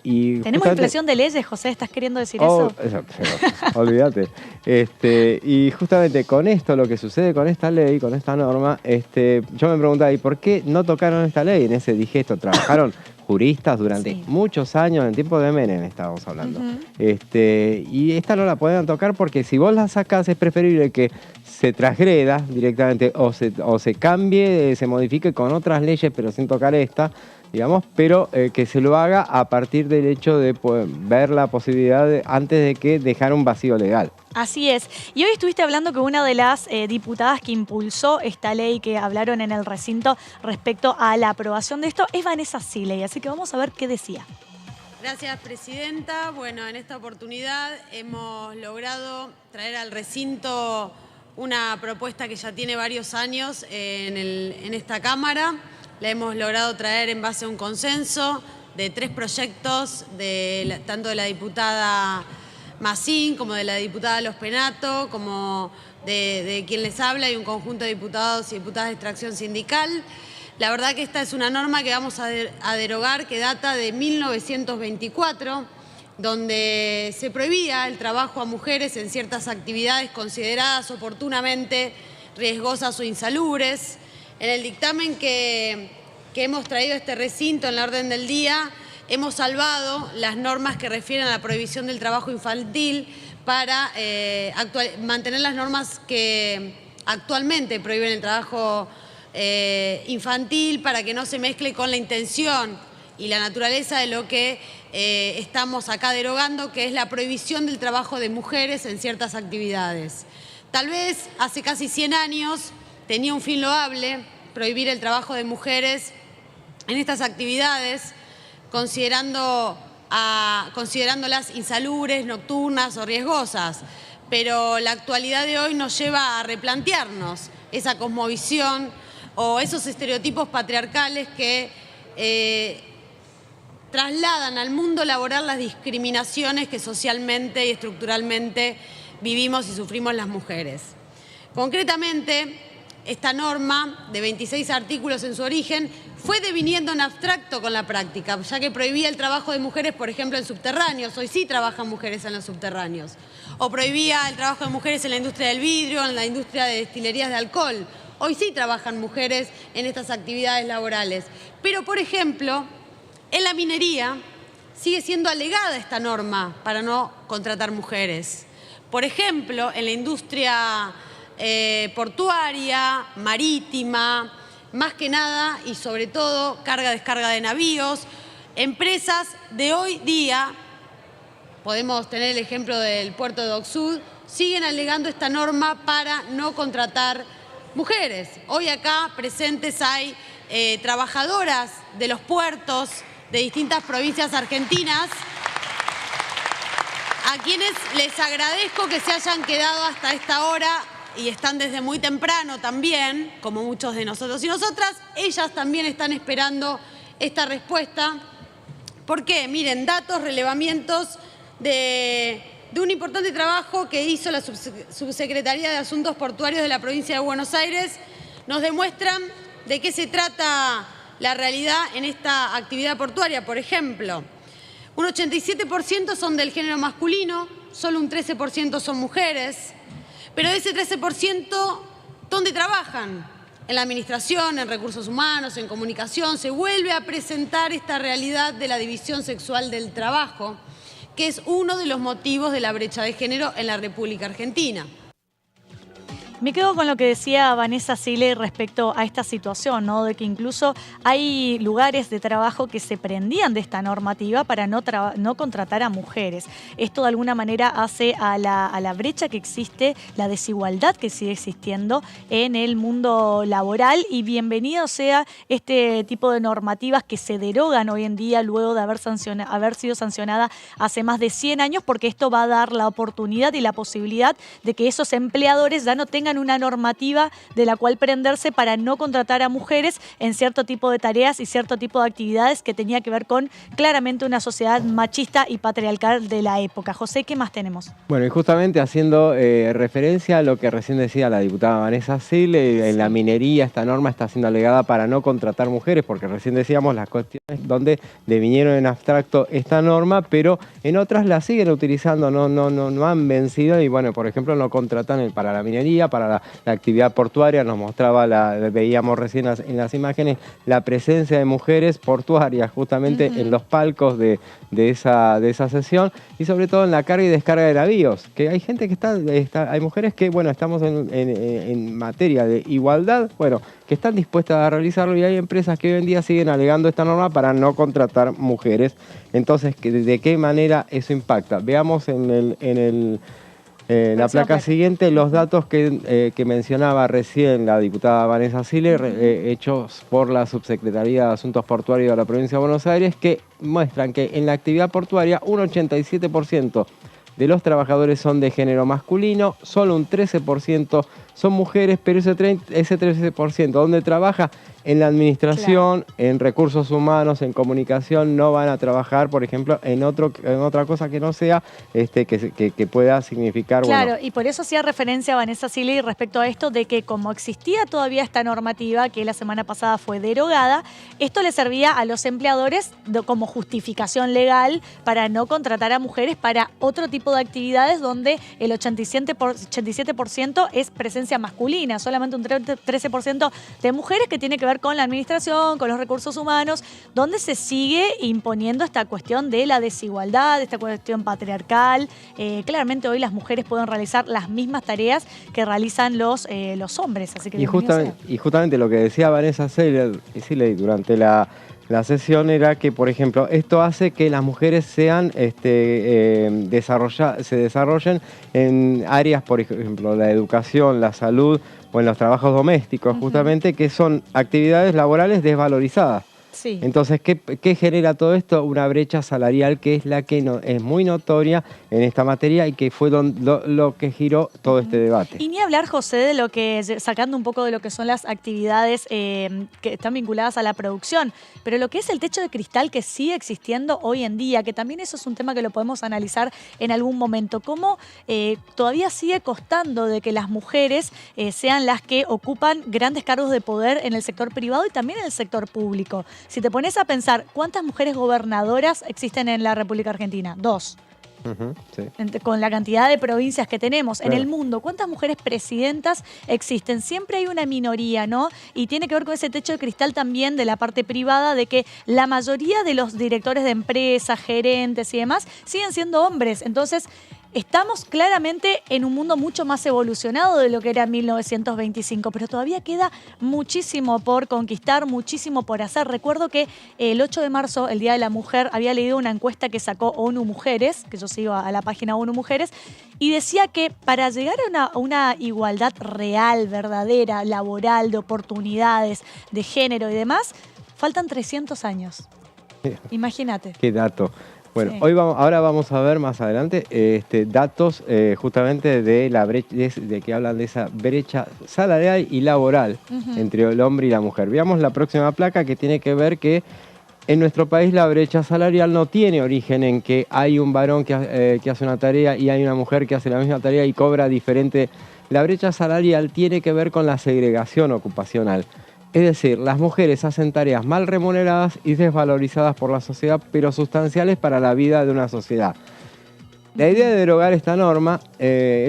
Y ¿tenemos inflación de leyes, José? ¿Estás queriendo decir eso? Olvídate. Y justamente con esto, lo que sucede con esta ley, con esta norma, yo me preguntaba, ¿y por qué no tocaron esta ley en ese digesto? Trabajaron juristas durante muchos años, en tiempo de Menem estábamos hablando. Y esta no la pueden tocar porque si vos la sacás es preferible que se transgreda directamente o se cambie, se modifique con otras leyes, pero sin tocar esta, digamos, pero que se lo haga a partir del hecho de ver la posibilidad antes de que dejar un vacío legal. Así es. Y hoy estuviste hablando con una de las diputadas que impulsó esta ley, que hablaron en el recinto respecto a la aprobación de esto, es Vanessa Siley, así que vamos a ver qué decía. Gracias, presidenta. Bueno, en esta oportunidad hemos logrado traer al recinto una propuesta que ya tiene varios años en esta Cámara. La hemos logrado traer en base a un consenso de 3 proyectos, tanto de la diputada Massín, como de la diputada Los Penato, como de quien les habla, y un conjunto de diputados y diputadas de extracción sindical. La verdad que esta es una norma que vamos a derogar, que data de 1924, donde se prohibía el trabajo a mujeres en ciertas actividades consideradas oportunamente riesgosas o insalubres. En el dictamen que hemos traído a este recinto en la orden del día, hemos salvado las normas que refieren a la prohibición del trabajo infantil para mantener las normas que actualmente prohíben el trabajo infantil, para que no se mezcle con la intención y la naturaleza de lo que estamos acá derogando, que es la prohibición del trabajo de mujeres en ciertas actividades. Tal vez hace casi 100 años tenía un fin loable prohibir el trabajo de mujeres en estas actividades, considerándolas insalubres, nocturnas o riesgosas. Pero la actualidad de hoy nos lleva a replantearnos esa cosmovisión o esos estereotipos patriarcales que trasladan al mundo laboral las discriminaciones que socialmente y estructuralmente vivimos y sufrimos las mujeres. Concretamente, esta norma de 26 artículos en su origen fue deviniendo en abstracto con la práctica, ya que prohibía el trabajo de mujeres, por ejemplo, en subterráneos. Hoy sí trabajan mujeres en los subterráneos. O prohibía el trabajo de mujeres en la industria del vidrio, en la industria de destilerías de alcohol. Hoy sí trabajan mujeres en estas actividades laborales. Pero, por ejemplo, en la minería sigue siendo alegada esta norma para no contratar mujeres. Por ejemplo, en la industria portuaria, marítima, más que nada y sobre todo carga-descarga de navíos. Empresas de hoy día, podemos tener el ejemplo del puerto de Dock Sud, siguen alegando esta norma para no contratar mujeres. Hoy acá presentes hay trabajadoras de los puertos de distintas provincias argentinas, a quienes les agradezco que se hayan quedado hasta esta hora y están desde muy temprano también, como muchos de nosotros y nosotras. Ellas también están esperando esta respuesta. ¿Por qué? Miren, datos, relevamientos de un importante trabajo que hizo la Subsecretaría de Asuntos Portuarios de la provincia de Buenos Aires, nos demuestran de qué se trata la realidad en esta actividad portuaria. Por ejemplo, un 87% son del género masculino, solo un 13% son mujeres, pero de ese 13%, ¿dónde trabajan? En la administración, en recursos humanos, en comunicación. Se vuelve a presentar esta realidad de la división sexual del trabajo, que es uno de los motivos de la brecha de género en la República Argentina. Me quedo con lo que decía Vanessa Sile respecto a esta situación, ¿no? De que incluso hay lugares de trabajo que se prendían de esta normativa para no contratar a mujeres. Esto de alguna manera hace a la brecha que existe, la desigualdad que sigue existiendo en el mundo laboral, y bienvenido sea este tipo de normativas que se derogan hoy en día luego de haber sido sancionada hace más de 100 años, porque esto va a dar la oportunidad y la posibilidad de que esos empleadores ya no tengan una normativa de la cual prenderse para no contratar a mujeres en cierto tipo de tareas y cierto tipo de actividades que tenía que ver con claramente una sociedad machista y patriarcal de la época. José, ¿qué más tenemos? Bueno, y justamente haciendo referencia a lo que recién decía la diputada Vanessa Sile, en la minería esta norma está siendo alegada para no contratar mujeres, porque recién decíamos las cuestiones donde devinieron en abstracto esta norma, pero en otras la siguen utilizando, no han vencido, y bueno, por ejemplo, no contratan para la minería, para la actividad portuaria. Nos mostraba, veíamos recién en las imágenes, la presencia de mujeres portuarias justamente en los palcos de esa sesión, y sobre todo en la carga y descarga de navíos, que hay gente que hay mujeres que, bueno, estamos en materia de igualdad, bueno, que están dispuestas a realizarlo, y hay empresas que hoy en día siguen alegando esta norma para no contratar mujeres. Entonces, ¿de qué manera eso impacta? Veamos en la placa siguiente los datos que mencionaba recién la diputada Vanessa Sile, hechos por la Subsecretaría de Asuntos Portuarios de la provincia de Buenos Aires, que muestran que en la actividad portuaria un 87% de los trabajadores son de género masculino, solo un 13% son mujeres, pero ese 13% donde trabaja en la administración, claro, en recursos humanos, en comunicación, no van a trabajar, por ejemplo, en otra cosa que no sea que pueda significar... Claro, bueno, y por eso hacía referencia a Vanessa Sile respecto a esto de que como existía todavía esta normativa que la semana pasada fue derogada, esto le servía a los empleadores como justificación legal para no contratar a mujeres para otro tipo de actividades donde el 87% es presencia masculina, solamente un 13% de mujeres, que tiene que ver con la administración, con los recursos humanos, donde se sigue imponiendo esta cuestión de la desigualdad, esta cuestión patriarcal. Claramente hoy las mujeres pueden realizar las mismas tareas que realizan los hombres. Así que justamente lo que decía Vanessa Sile durante la sesión era que, por ejemplo, esto hace que las mujeres se desarrollen en áreas, por ejemplo, la educación, la salud o en los trabajos domésticos, justamente, que son actividades laborales desvalorizadas. Sí. Entonces, ¿qué genera todo esto? Una brecha salarial que es la que es muy notoria en esta materia y que fue lo que giró todo este debate. Y ni hablar, José, de lo que, sacando un poco de lo que son las actividades que están vinculadas a la producción, pero lo que es el techo de cristal que sigue existiendo hoy en día, que también eso es un tema que lo podemos analizar en algún momento, cómo todavía sigue costando de que las mujeres sean las que ocupan grandes cargos de poder en el sector privado y también en el sector público. Si te pones a pensar, ¿cuántas mujeres gobernadoras existen en la República Argentina? 2. Sí. Con la cantidad de provincias que tenemos claro. En el mundo, ¿cuántas mujeres presidentas existen? Siempre hay una minoría, ¿no? Y tiene que ver con ese techo de cristal también de la parte privada, de que la mayoría de los directores de empresas, gerentes y demás siguen siendo hombres. Entonces, Estamos claramente en un mundo mucho más evolucionado de lo que era 1925, pero todavía queda muchísimo por conquistar, muchísimo por hacer. Recuerdo que el 8 de marzo, el Día de la Mujer, había leído una encuesta que sacó ONU Mujeres, que yo sigo a la página ONU Mujeres, y decía que para llegar a una igualdad real, verdadera, laboral, de oportunidades, de género y demás, faltan 300 años. Imagínate. Qué dato. Bueno, Sí. ahora vamos a ver más adelante datos justamente de la brecha, de que hablan de esa brecha salarial y laboral entre el hombre y la mujer. Veamos la próxima placa, que tiene que ver que en nuestro país la brecha salarial no tiene origen en que hay un varón que hace una tarea y hay una mujer que hace la misma tarea y cobra diferente. La brecha salarial tiene que ver con la segregación ocupacional. Es decir, las mujeres hacen tareas mal remuneradas y desvalorizadas por la sociedad, pero sustanciales para la vida de una sociedad. La idea de derogar esta norma,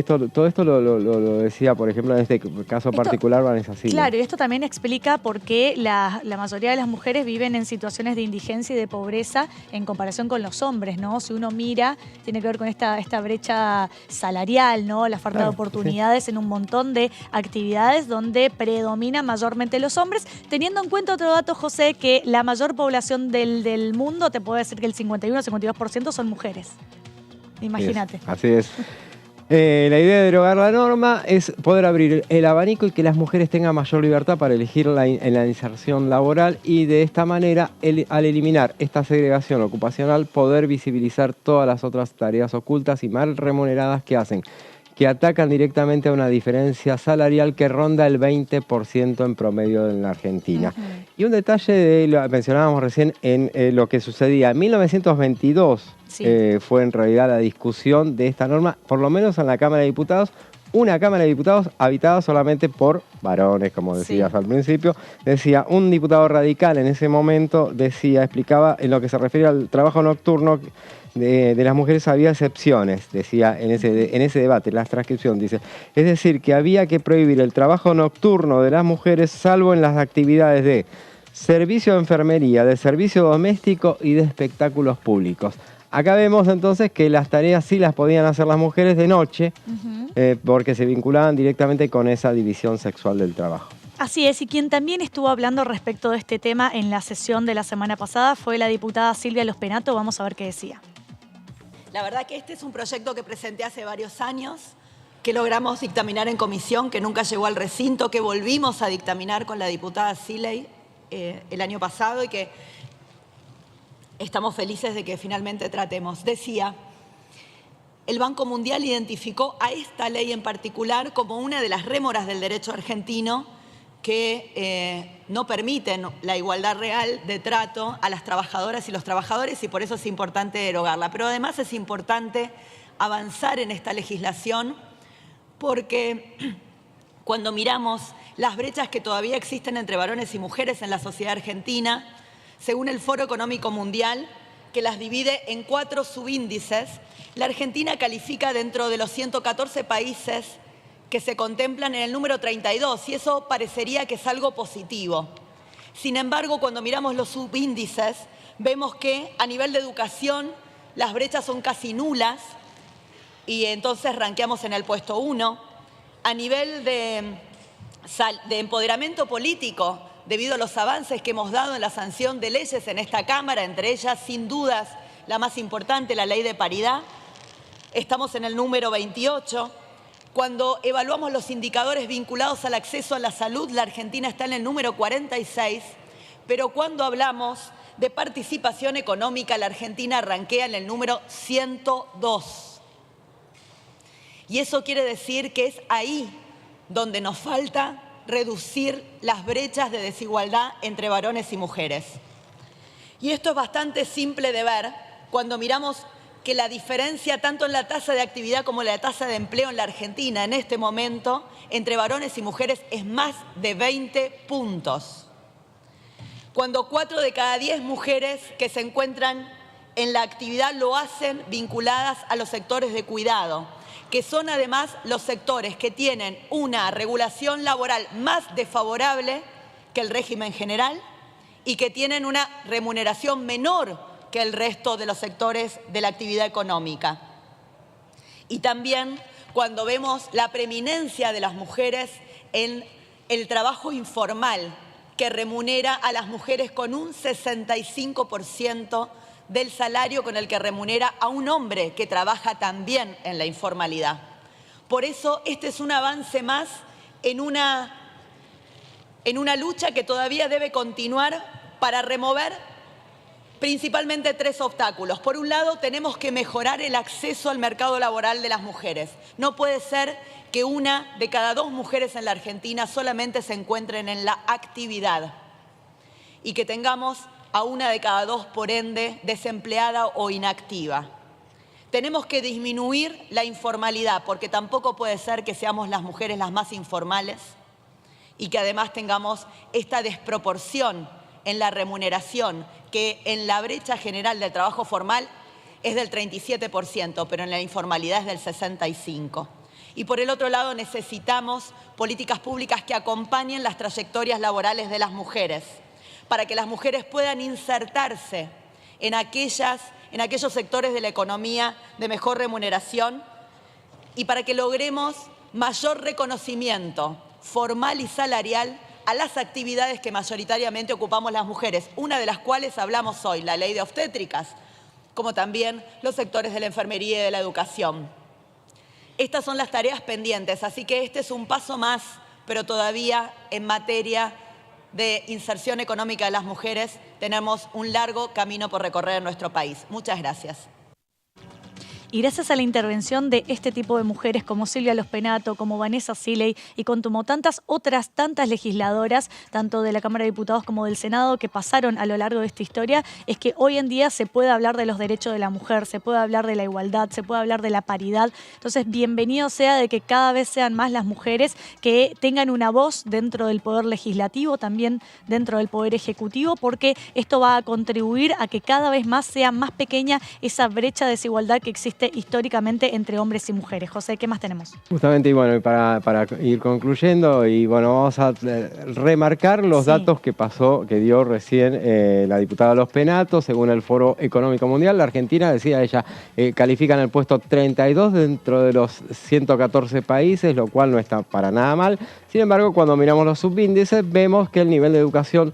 todo esto lo decía, por ejemplo, en este caso particular, Vanessa Siles. Claro, y esto también explica por qué la mayoría de las mujeres viven en situaciones de indigencia y de pobreza en comparación con los hombres, ¿no? Si uno mira, tiene que ver con esta brecha salarial, ¿no? La falta de oportunidades en un montón de actividades donde predominan mayormente los hombres, teniendo en cuenta otro dato, José, que la mayor población del mundo, te puedo decir que el 51-52% son mujeres. Imagínate. Así es. La idea de derogar la norma es poder abrir el abanico y que las mujeres tengan mayor libertad para elegir en la inserción laboral y de esta manera, al eliminar esta segregación ocupacional, poder visibilizar todas las otras tareas ocultas y mal remuneradas que atacan directamente a una diferencia salarial que ronda el 20% en promedio en la Argentina. Y un detalle, lo mencionábamos recién, en lo que sucedía en 1922, fue en realidad la discusión de esta norma, por lo menos en la Cámara de Diputados, una Cámara de Diputados habitada solamente por varones, como decías al principio. Decía, un diputado radical en ese momento explicaba en lo que se refiere al trabajo nocturno de las mujeres había excepciones, decía en ese debate, la transcripción dice. Es decir, que había que prohibir el trabajo nocturno de las mujeres salvo en las actividades de servicio de enfermería, de servicio doméstico y de espectáculos públicos. Acá vemos entonces que las tareas sí las podían hacer las mujeres de noche, porque se vinculaban directamente con esa división sexual del trabajo. Así es, y quien también estuvo hablando respecto de este tema en la sesión de la semana pasada fue la diputada Silvia Lospenato. Vamos a ver qué decía. La verdad que este es un proyecto que presenté hace varios años, que logramos dictaminar en comisión, que nunca llegó al recinto, que volvimos a dictaminar con la diputada Siley el año pasado y que estamos felices de que finalmente tratemos. Decía, el Banco Mundial identificó a esta ley en particular como una de las rémoras del derecho argentino que no permiten la igualdad real de trato a las trabajadoras y los trabajadores y por eso es importante derogarla. Pero además es importante avanzar en esta legislación porque cuando miramos las brechas que todavía existen entre varones y mujeres en la sociedad argentina, según el Foro Económico Mundial, que las divide en 4 subíndices, la Argentina califica dentro de los 114 países que se contemplan en el número 32, y eso parecería que es algo positivo. Sin embargo, cuando miramos los subíndices, vemos que a nivel de educación las brechas son casi nulas, y entonces ranqueamos en el puesto 1. A nivel de empoderamiento político, debido a los avances que hemos dado en la sanción de leyes en esta Cámara, entre ellas, sin dudas, la más importante, la Ley de Paridad, estamos en el número 28. Cuando evaluamos los indicadores vinculados al acceso a la salud, la Argentina está en el número 46, pero cuando hablamos de participación económica, la Argentina rankea en el número 102. Y eso quiere decir que es ahí donde nos falta reducir las brechas de desigualdad entre varones y mujeres. Y esto es bastante simple de ver cuando miramos que la diferencia tanto en la tasa de actividad como en la tasa de empleo en la Argentina en este momento entre varones y mujeres es más de 20 puntos. Cuando 4 de cada 10 mujeres que se encuentran en la actividad lo hacen vinculadas a los sectores de cuidado, que son además los sectores que tienen una regulación laboral más desfavorable que el régimen general y que tienen una remuneración menor que el resto de los sectores de la actividad económica. Y también cuando vemos la preeminencia de las mujeres en el trabajo informal, que remunera a las mujeres con un 65% del salario con el que remunera a un hombre que trabaja también en la informalidad. Por eso este es un avance más en una lucha que todavía debe continuar para remover principalmente 3 obstáculos. Por un lado, tenemos que mejorar el acceso al mercado laboral de las mujeres. No puede ser que 1 de cada 2 mujeres en la Argentina solamente se encuentren en la actividad y que tengamos a 1 de cada 2, por ende, desempleada o inactiva. Tenemos que disminuir la informalidad, porque tampoco puede ser que seamos las mujeres las más informales y que además tengamos esta desproporción en la remuneración, que en la brecha general del trabajo formal es del 37%, pero en la informalidad es del 65%. Y por el otro lado necesitamos políticas públicas que acompañen las trayectorias laborales de las mujeres, para que las mujeres puedan insertarse en aquellos sectores de la economía de mejor remuneración y para que logremos mayor reconocimiento formal y salarial a las actividades que mayoritariamente ocupamos las mujeres, una de las cuales hablamos hoy, la ley de obstétricas, como también los sectores de la enfermería y de la educación. Estas son las tareas pendientes, así que este es un paso más, pero todavía en materia de inserción económica de las mujeres tenemos un largo camino por recorrer en nuestro país. Muchas gracias. Y gracias a la intervención de este tipo de mujeres como Silvia Lospenato, como Vanessa Siley y como tantas legisladoras, tanto de la Cámara de Diputados como del Senado, que pasaron a lo largo de esta historia, es que hoy en día se puede hablar de los derechos de la mujer, se puede hablar de la igualdad, se puede hablar de la paridad. Entonces, bienvenido sea de que cada vez sean más las mujeres que tengan una voz dentro del Poder Legislativo, también dentro del Poder Ejecutivo, porque esto va a contribuir a que cada vez más sea más pequeña esa brecha de desigualdad que existe históricamente entre hombres y mujeres. José, ¿qué más tenemos? Justamente, y bueno, para ir concluyendo, y bueno, vamos a remarcar los datos que dio recién la diputada Lospenato. Según el Foro Económico Mundial, la Argentina, decía ella, califica en el puesto 32 dentro de los 114 países, lo cual no está para nada mal. Sin embargo, cuando miramos los subíndices, vemos que el nivel de educación,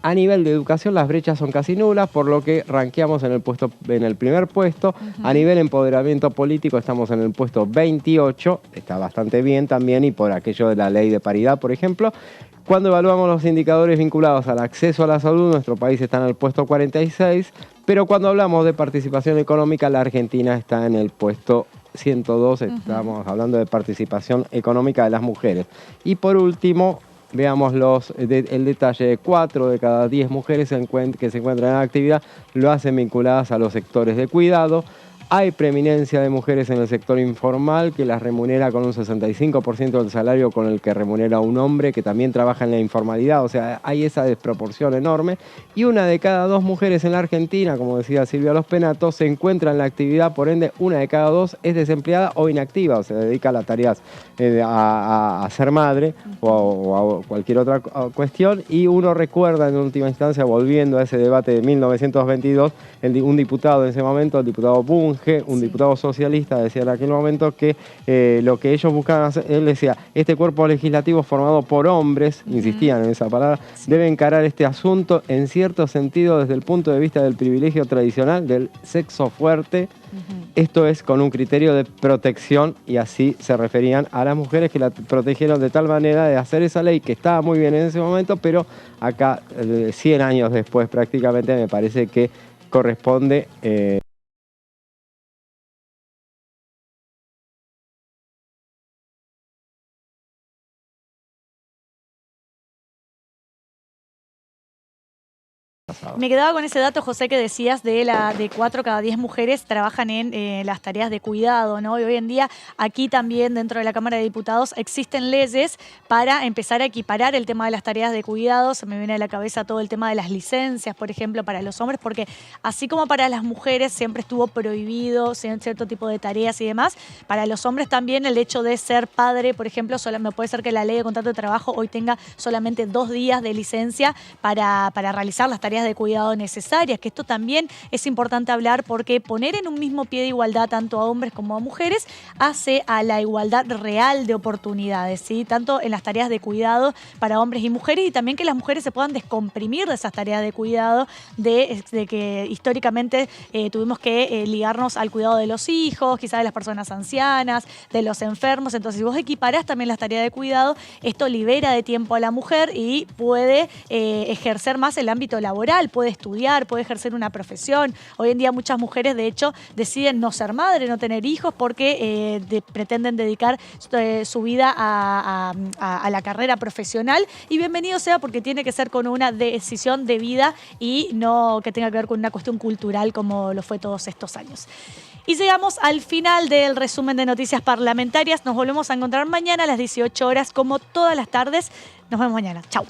a nivel de educación las brechas son casi nulas, por lo que rankeamos en el primer puesto. A nivel empoderamiento político estamos en el puesto 28, está bastante bien también, y por aquello de la ley de paridad, por ejemplo. Cuando evaluamos los indicadores vinculados al acceso a la salud, nuestro país está en el puesto 46, pero cuando hablamos de participación económica, la Argentina está en el puesto 102, estamos hablando de participación económica de las mujeres. Y por último, veamos el detalle: 4 de cada 10 mujeres que se encuentran en actividad lo hacen vinculadas a los sectores de cuidado. Hay preeminencia de mujeres en el sector informal, que las remunera con un 65% del salario con el que remunera un hombre que también trabaja en la informalidad. O sea, hay esa desproporción enorme. Y 1 de cada 2 mujeres en la Argentina, como decía Silvia Lospenato, se encuentra en la actividad. Por ende, 1 de cada 2 es desempleada o inactiva, o se dedica a las tareas a ser madre o a cualquier otra cuestión. Y uno recuerda, en última instancia, volviendo a ese debate de 1922, un diputado en ese momento, el diputado Bunge, un diputado socialista, decía en aquel momento que lo que ellos buscaban hacer, él decía, este cuerpo legislativo formado por hombres, insistían en esa palabra, debe encarar este asunto en cierto sentido desde el punto de vista del privilegio tradicional del sexo fuerte. Esto es con un criterio de protección, y así se referían a las mujeres, que la protegieron de tal manera de hacer esa ley que estaba muy bien en ese momento, pero acá 100 años después prácticamente me parece que corresponde... Me quedaba con ese dato, José, que decías de 4 cada 10 mujeres trabajan en las tareas de cuidado, ¿no? Y hoy en día aquí también dentro de la Cámara de Diputados existen leyes para empezar a equiparar el tema de las tareas de cuidado. Se me viene a la cabeza todo el tema de las licencias, por ejemplo, para los hombres, porque así como para las mujeres siempre estuvo prohibido cierto tipo de tareas y demás, para los hombres también el hecho de ser padre, por ejemplo, me puede ser que la ley de contrato de trabajo hoy tenga solamente 2 días de licencia para realizar las tareas tareas de cuidado necesarias, que esto también es importante hablar porque poner en un mismo pie de igualdad tanto a hombres como a mujeres hace a la igualdad real de oportunidades, ¿sí? Tanto en las tareas de cuidado para hombres y mujeres, y también que las mujeres se puedan descomprimir de esas tareas de cuidado, de que históricamente tuvimos que ligarnos al cuidado de los hijos, quizás de las personas ancianas, de los enfermos. Entonces, si vos equiparás también las tareas de cuidado, esto libera de tiempo a la mujer y puede ejercer más el ámbito laboral, puede estudiar, puede ejercer una profesión. Hoy en día muchas mujeres, de hecho, deciden no ser madre, no tener hijos, porque pretenden dedicar su vida a la carrera profesional, y bienvenido sea, porque tiene que ser con una decisión de vida y no que tenga que ver con una cuestión cultural como lo fue todos estos años. Y llegamos al final del resumen de noticias parlamentarias. Nos volvemos a encontrar mañana a las 18 horas, como todas las tardes. Nos vemos mañana. Chau.